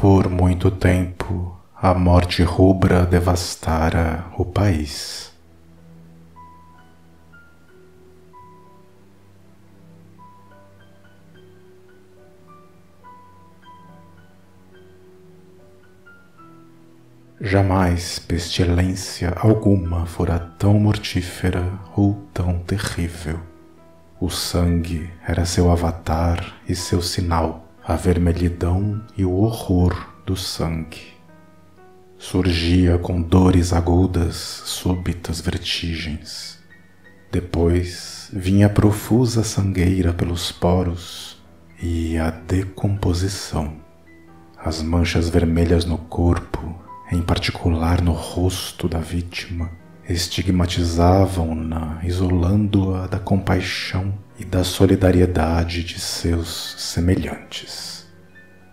Por muito tempo, a morte rubra devastara o país. Jamais pestilência alguma fora tão mortífera ou tão terrível. O sangue era seu avatar e seu sinal, a vermelhidão e o horror do sangue. Surgia com dores agudas, súbitas vertigens. Depois vinha profusa sangueira pelos poros e a decomposição. As manchas vermelhas no corpo, em particular no rosto da vítima, estigmatizavam-na, isolando-a da compaixão e da solidariedade de seus semelhantes.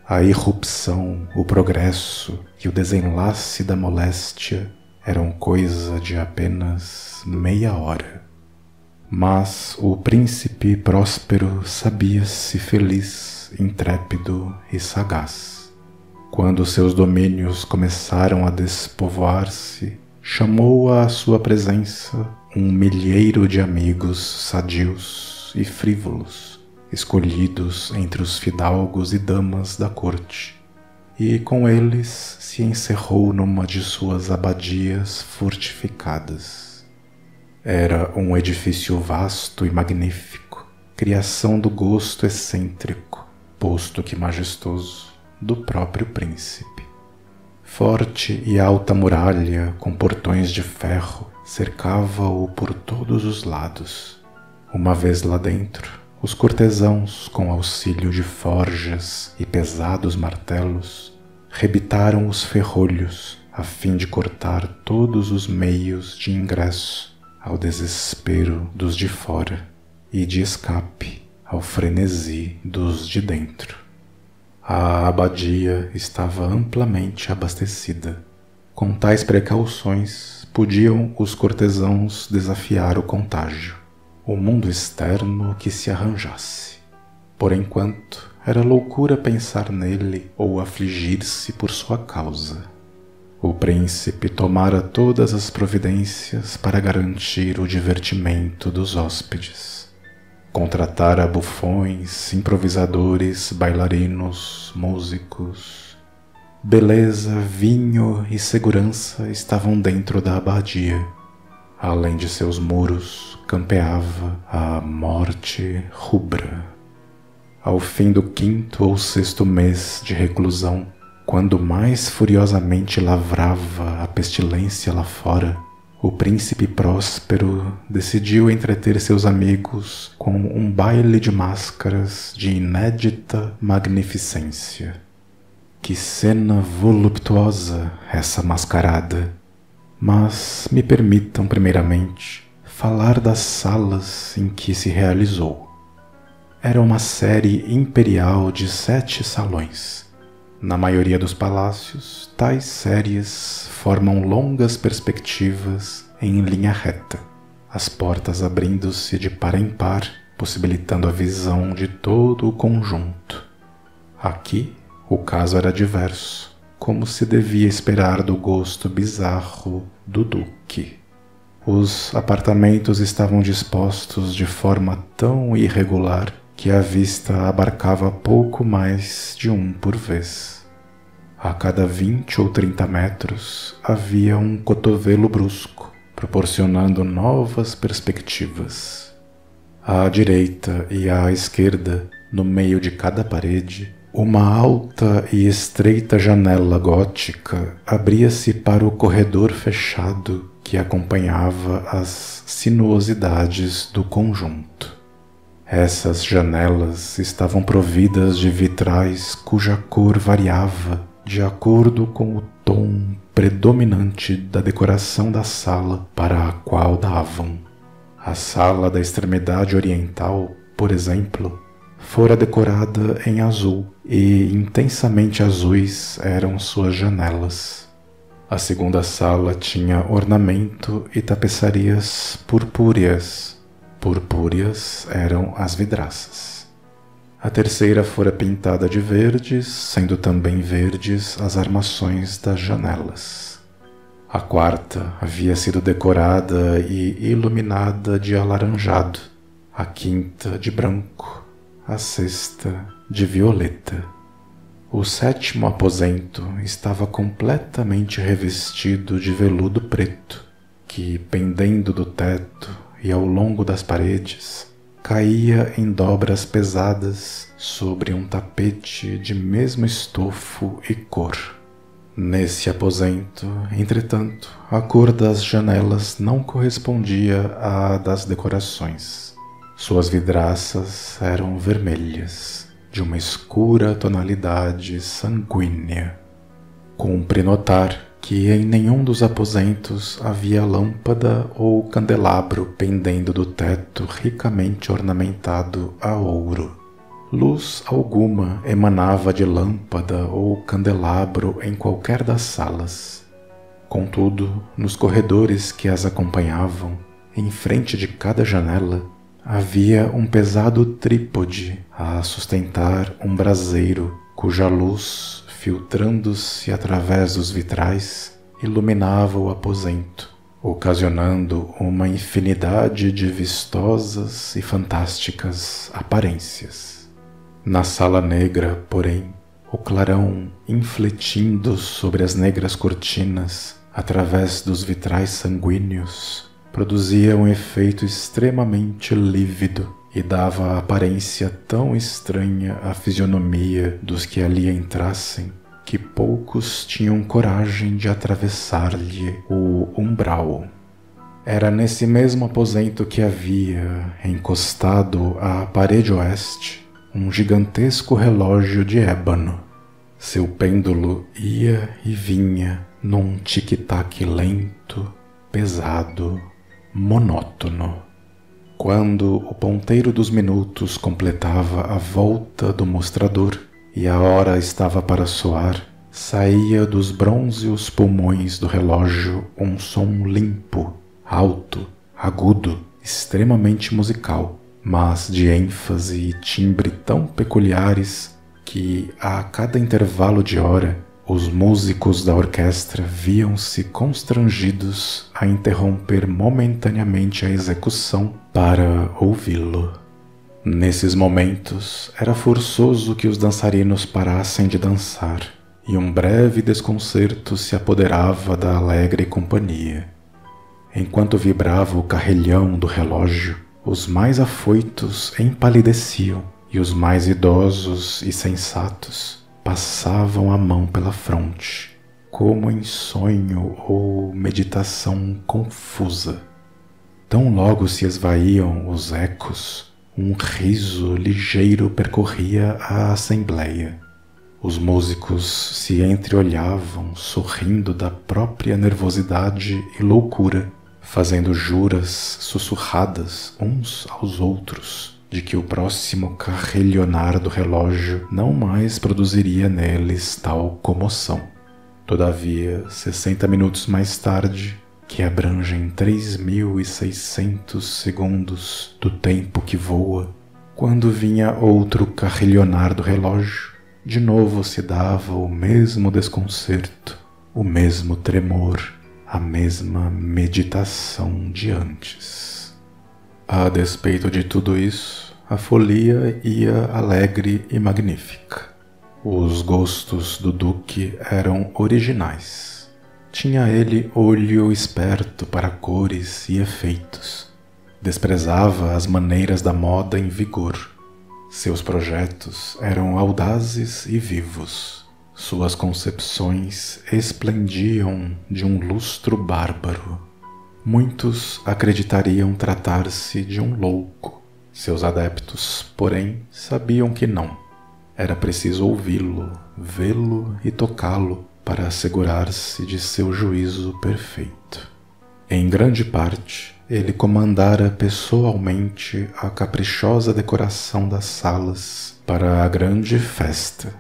A irrupção, o progresso e o desenlace da moléstia eram coisa de apenas meia hora. Mas o príncipe próspero sabia-se feliz, intrépido e sagaz. Quando seus domínios começaram a despovoar-se, chamou à sua presença um milheiro de amigos sadios e frívolos, escolhidos entre os fidalgos e damas da corte, e com eles se encerrou numa de suas abadias fortificadas. Era um edifício vasto e magnífico, criação do gosto excêntrico, posto que majestoso, do próprio príncipe. Forte e alta muralha com portões de ferro cercava-o por todos os lados. Uma vez lá dentro, os cortesãos, com auxílio de forjas e pesados martelos, rebitaram os ferrolhos a fim de cortar todos os meios de ingresso ao desespero dos de fora e de escape ao frenesi dos de dentro. A abadia estava amplamente abastecida. Com tais precauções, podiam os cortesãos desafiar o contágio, o mundo externo que se arranjasse. Por enquanto, era loucura pensar nele ou afligir-se por sua causa. O príncipe tomara todas as providências para garantir o divertimento dos hóspedes. Contratara bufões, improvisadores, bailarinos, músicos. Beleza, vinho e segurança estavam dentro da abadia. Além de seus muros, campeava a morte rubra. Ao fim do 5º ou 6º mês de reclusão, quando mais furiosamente lavrava a pestilência lá fora, o príncipe próspero decidiu entreter seus amigos com um baile de máscaras de inédita magnificência. Que cena voluptuosa essa mascarada! Mas me permitam, primeiramente, falar das salas em que se realizou. Era uma série imperial de 7 salões. Na maioria dos palácios, tais séries formam longas perspectivas em linha reta, as portas abrindo-se de par em par, possibilitando a visão de todo o conjunto. Aqui, o caso era diverso, como se devia esperar do gosto bizarro do duque. Os apartamentos estavam dispostos de forma tão irregular que a vista abarcava pouco mais de um por vez. A cada 20 ou 30 metros havia um cotovelo brusco, proporcionando novas perspectivas. À direita e à esquerda, no meio de cada parede, uma alta e estreita janela gótica abria-se para o corredor fechado que acompanhava as sinuosidades do conjunto. Essas janelas estavam providas de vitrais cuja cor variava de acordo com o tom predominante da decoração da sala para a qual davam. A sala da extremidade oriental, por exemplo, fora decorada em azul e intensamente azuis eram suas janelas. A segunda sala tinha ornamento e tapeçarias purpúreas. Purpúreas eram as vidraças. A terceira fora pintada de verdes, sendo também verdes as armações das janelas. A quarta havia sido decorada e iluminada de alaranjado, a quinta de branco, a sexta de violeta. O sétimo aposento estava completamente revestido de veludo preto, que, pendendo do teto e ao longo das paredes, caía em dobras pesadas sobre um tapete de mesmo estofo e cor. Nesse aposento, entretanto, a cor das janelas não correspondia à das decorações. Suas vidraças eram vermelhas, de uma escura tonalidade sanguínea. Cumpre notar que em nenhum dos aposentos havia lâmpada ou candelabro pendendo do teto ricamente ornamentado a ouro. Luz alguma emanava de lâmpada ou candelabro em qualquer das salas. Contudo, nos corredores que as acompanhavam, em frente de cada janela, havia um pesado trípode a sustentar um braseiro, cuja luz, filtrando-se através dos vitrais, iluminava o aposento, ocasionando uma infinidade de vistosas e fantásticas aparências. Na sala negra, porém, o clarão, infletindo sobre as negras cortinas, através dos vitrais sanguíneos, produzia um efeito extremamente lívido e dava a aparência tão estranha à fisionomia dos que ali entrassem, que poucos tinham coragem de atravessar-lhe o umbral. Era nesse mesmo aposento que havia, encostado à parede oeste, um gigantesco relógio de ébano. Seu pêndulo ia e vinha num tic-tac lento, pesado, monótono. Quando o ponteiro dos minutos completava a volta do mostrador e a hora estava para soar, saía dos brônzeos pulmões do relógio um som limpo, alto, agudo, extremamente musical, mas de ênfase e timbre tão peculiares que, a cada intervalo de hora, os músicos da orquestra viam-se constrangidos a interromper momentaneamente a execução para ouvi-lo. Nesses momentos, era forçoso que os dançarinos parassem de dançar, e um breve desconcerto se apoderava da alegre companhia. Enquanto vibrava o carrilhão do relógio, os mais afoitos empalideciam e os mais idosos e sensatos passavam a mão pela fronte, como em sonho ou meditação confusa. Tão logo se esvaíam os ecos, um riso ligeiro percorria a assembleia. Os músicos se entreolhavam, sorrindo da própria nervosidade e loucura, fazendo juras sussurradas uns aos outros de que o próximo carrilhonar do relógio não mais produziria neles tal comoção. Todavia, 60 minutos mais tarde, que abrangem 3.600 segundos do tempo que voa, quando vinha outro carrilhonar do relógio, de novo se dava o mesmo desconcerto, o mesmo tremor, a mesma meditação de antes. A despeito de tudo isso, a folia ia alegre e magnífica. Os gostos do duque eram originais. Tinha ele olho esperto para cores e efeitos. Desprezava as maneiras da moda em vigor. Seus projetos eram audazes e vivos. Suas concepções esplendiam de um lustro bárbaro. Muitos acreditariam tratar-se de um louco. Seus adeptos, porém, sabiam que não. Era preciso ouvi-lo, vê-lo e tocá-lo para assegurar-se de seu juízo perfeito. Em grande parte, ele comandara pessoalmente a caprichosa decoração das salas para a grande festa.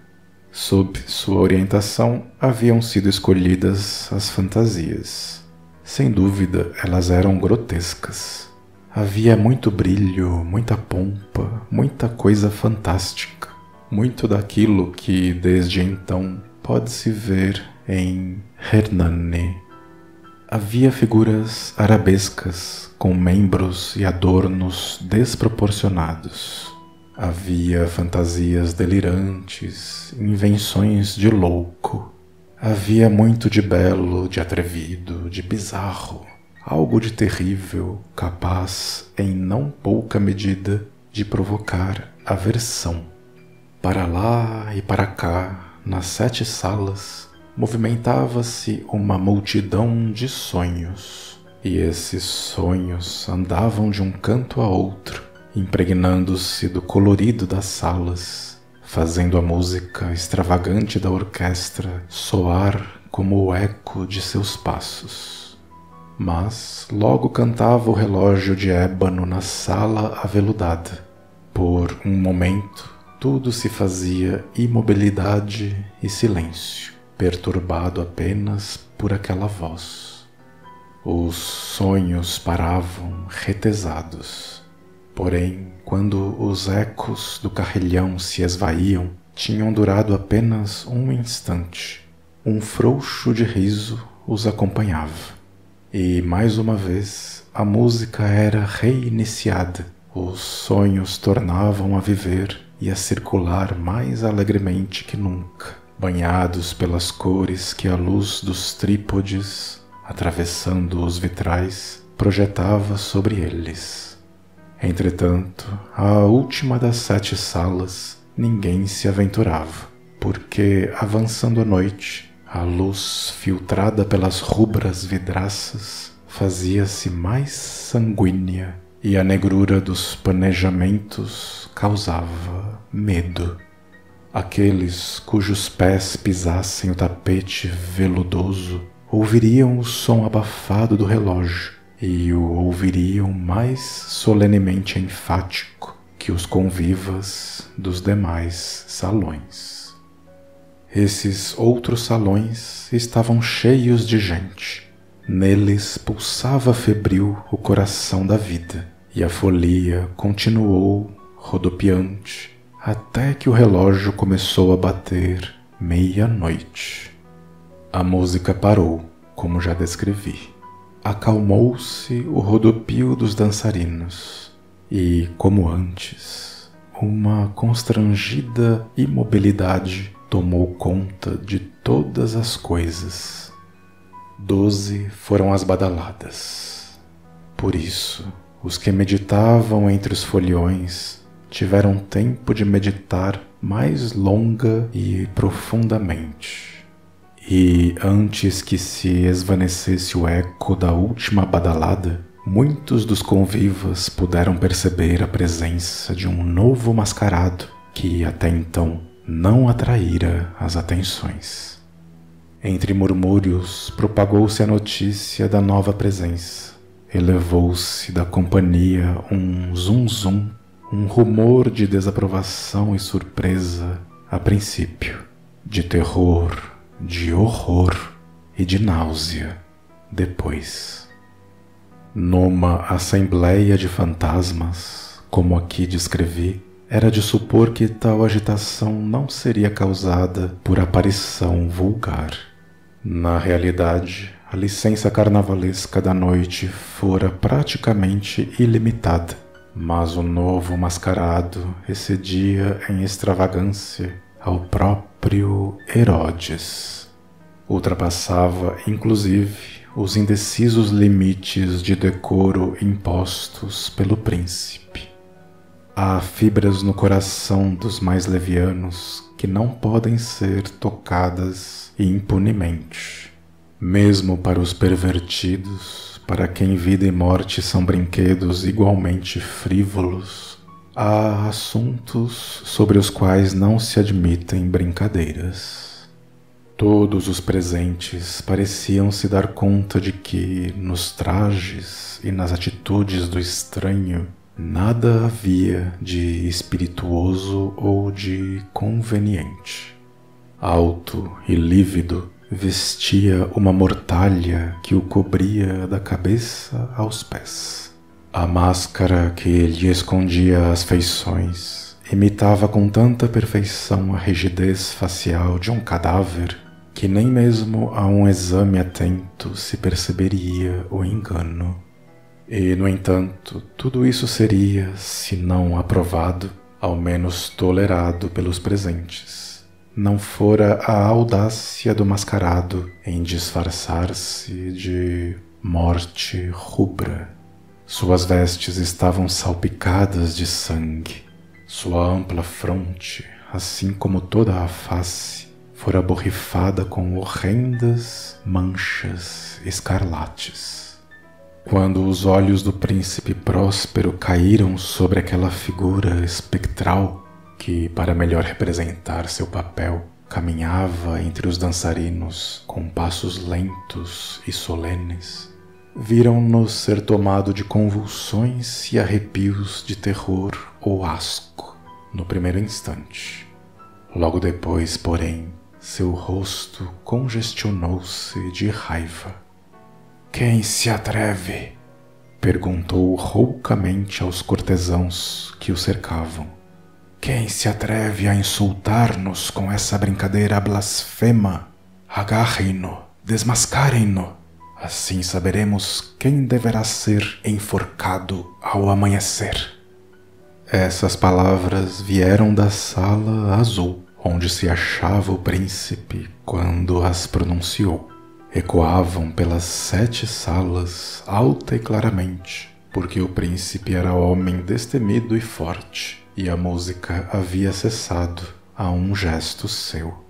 Sob sua orientação, haviam sido escolhidas as fantasias. Sem dúvida, elas eram grotescas. Havia muito brilho, muita pompa, muita coisa fantástica, muito daquilo que desde então pode-se ver em Hernani. Havia figuras arabescas com membros e adornos desproporcionados. Havia fantasias delirantes, invenções de louco. Havia muito de belo, de atrevido, de bizarro, algo de terrível, capaz, em não pouca medida, de provocar aversão. Para lá e para cá, nas 7 salas, movimentava-se uma multidão de sonhos, e esses sonhos andavam de um canto a outro, impregnando-se do colorido das salas, fazendo a música extravagante da orquestra soar como o eco de seus passos. Mas logo cantava o relógio de ébano na sala aveludada. Por um momento, tudo se fazia imobilidade e silêncio, perturbado apenas por aquela voz. Os sonhos paravam retesados. Porém, quando os ecos do carrilhão se esvaíam, tinham durado apenas um instante. Um frouxo de riso os acompanhava. E, mais uma vez, a música era reiniciada. Os sonhos tornavam a viver e a circular mais alegremente que nunca, banhados pelas cores que a luz dos trípodes, atravessando os vitrais, projetava sobre eles. Entretanto, à última das 7 salas, ninguém se aventurava, porque, avançando a noite, a luz filtrada pelas rubras vidraças fazia-se mais sanguínea e a negrura dos planejamentos causava medo. Aqueles cujos pés pisassem o tapete veludoso ouviriam o som abafado do relógio e o ouviriam mais solenemente enfático que os convivas dos demais salões. Esses outros salões estavam cheios de gente. Neles pulsava febril o coração da vida, e a folia continuou rodopiante até que o relógio começou a bater 00:30. A música parou, como já descrevi. Acalmou-se o rodopio dos dançarinos e, como antes, uma constrangida imobilidade tomou conta de todas as coisas. 12 foram as badaladas. Por isso, os que meditavam entre os foliões tiveram tempo de meditar mais longa e profundamente. E antes que se esvanecesse o eco da última badalada, muitos dos convivas puderam perceber a presença de um novo mascarado que até então não atraíra as atenções. Entre murmúrios propagou-se a notícia da nova presença. Elevou-se da companhia um zum-zum, um rumor de desaprovação e surpresa a princípio, de terror, de horror e de náusea depois. Numa assembleia de fantasmas, como aqui descrevi, era de supor que tal agitação não seria causada por aparição vulgar. Na realidade, a licença carnavalesca da noite fora praticamente ilimitada, mas o novo mascarado excedia em extravagância ao próprio Herodes. Ultrapassava, inclusive, os indecisos limites de decoro impostos pelo príncipe. Há fibras no coração dos mais levianos que não podem ser tocadas impunemente. Mesmo para os pervertidos, para quem vida e morte são brinquedos igualmente frívolos, há assuntos sobre os quais não se admitem brincadeiras. Todos os presentes pareciam se dar conta de que, nos trajes e nas atitudes do estranho, nada havia de espirituoso ou de conveniente. Alto e lívido, vestia uma mortalha que o cobria da cabeça aos pés. A máscara que lhe escondia as feições imitava com tanta perfeição a rigidez facial de um cadáver que nem mesmo a um exame atento se perceberia o engano. E, no entanto, tudo isso seria, se não aprovado, ao menos tolerado pelos presentes. Não fora a audácia do mascarado em disfarçar-se de morte rubra. Suas vestes estavam salpicadas de sangue. Sua ampla fronte, assim como toda a face, fora borrifada com horrendas manchas escarlates. Quando os olhos do príncipe Próspero caíram sobre aquela figura espectral que, para melhor representar seu papel, caminhava entre os dançarinos com passos lentos e solenes, viram-no ser tomado de convulsões e arrepios de terror ou asco no primeiro instante. Logo depois, porém, seu rosto congestionou-se de raiva. "Quem se atreve?" perguntou roucamente aos cortesãos que o cercavam. "Quem se atreve a insultar-nos com essa brincadeira blasfema? Agarrem-no, desmascarem-no. Assim saberemos quem deverá ser enforcado ao amanhecer." Essas palavras vieram da sala azul, onde se achava o príncipe quando as pronunciou. Ecoavam pelas 7 salas alta e claramente, porque o príncipe era homem destemido e forte, e a música havia cessado a um gesto seu.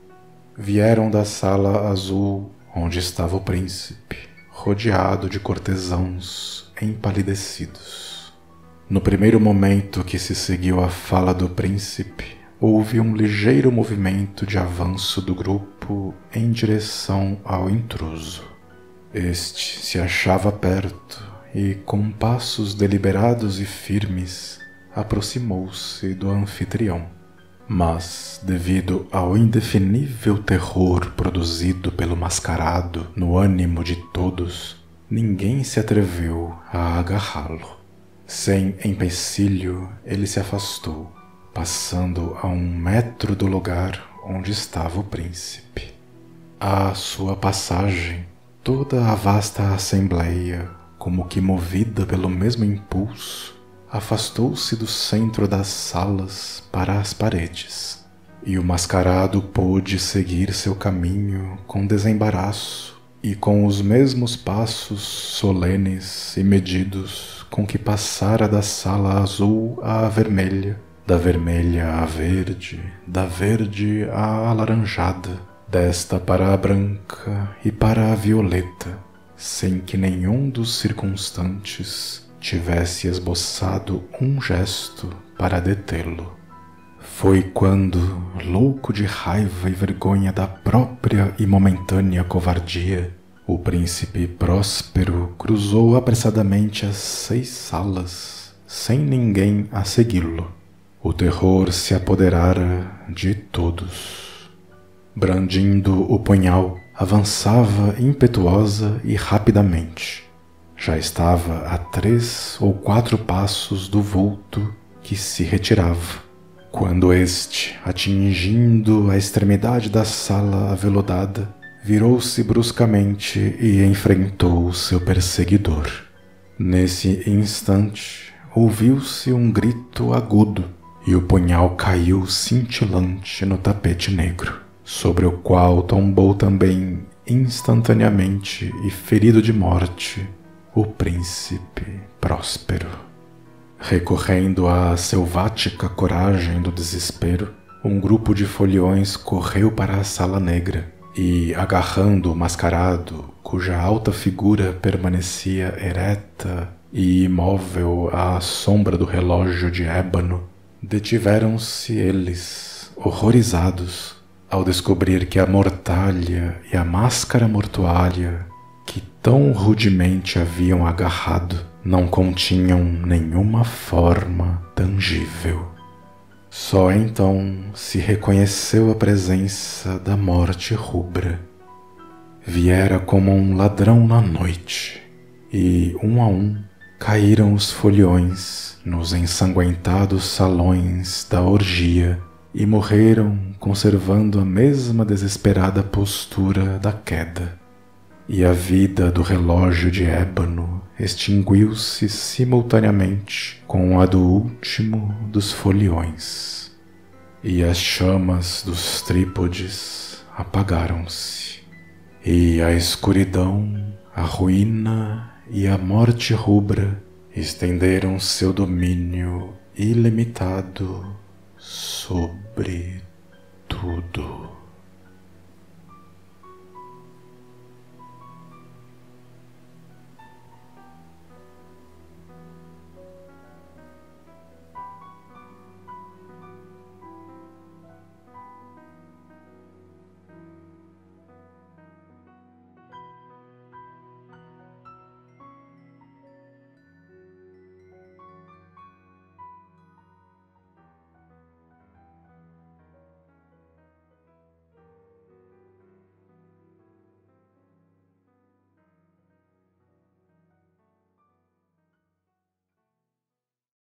Vieram da sala azul, onde estava o príncipe, rodeado de cortesãos empalidecidos. No primeiro momento que se seguiu à fala do príncipe, houve um ligeiro movimento de avanço do grupo em direção ao intruso. Este se achava perto e, com passos deliberados e firmes, aproximou-se do anfitrião. Mas, devido ao indefinível terror produzido pelo mascarado no ânimo de todos, ninguém se atreveu a agarrá-lo. Sem empecilho, ele se afastou, passando a 1 metro do lugar onde estava o príncipe. À sua passagem, toda a vasta assembleia, como que movida pelo mesmo impulso, afastou-se do centro das salas para as paredes, e o mascarado pôde seguir seu caminho com desembaraço e com os mesmos passos solenes e medidos com que passara da sala azul à vermelha, da vermelha à verde, da verde à alaranjada, desta para a branca e para a violeta, sem que nenhum dos circunstantes tivesse esboçado um gesto para detê-lo. Foi quando, louco de raiva e vergonha da própria e momentânea covardia, o príncipe Próspero cruzou apressadamente as 6 salas, sem ninguém a segui-lo. O terror se apoderara de todos. Brandindo o punhal, avançava impetuosa e rapidamente. Já estava a 3 ou 4 passos do vulto que se retirava, quando este, atingindo a extremidade da sala aveludada, virou-se bruscamente e enfrentou seu perseguidor. Nesse instante, ouviu-se um grito agudo e o punhal caiu cintilante no tapete negro, sobre o qual tombou também, instantaneamente e ferido de morte, o príncipe Próspero. Recorrendo à selvática coragem do desespero, um grupo de foliões correu para a sala negra e, agarrando o mascarado, cuja alta figura permanecia ereta e imóvel à sombra do relógio de ébano, detiveram-se eles, horrorizados, ao descobrir que a mortalha e a máscara mortuária que tão rudemente haviam agarrado não continham nenhuma forma tangível. Só então se reconheceu a presença da morte rubra. Viera como um ladrão na noite, e, um a um, caíram os foliões nos ensanguentados salões da orgia e morreram conservando a mesma desesperada postura da queda. E a vida do relógio de ébano extinguiu-se simultaneamente com a do último dos foliões, e as chamas dos trípodes apagaram-se, e a escuridão, a ruína e a morte rubra estenderam seu domínio ilimitado sobre tudo.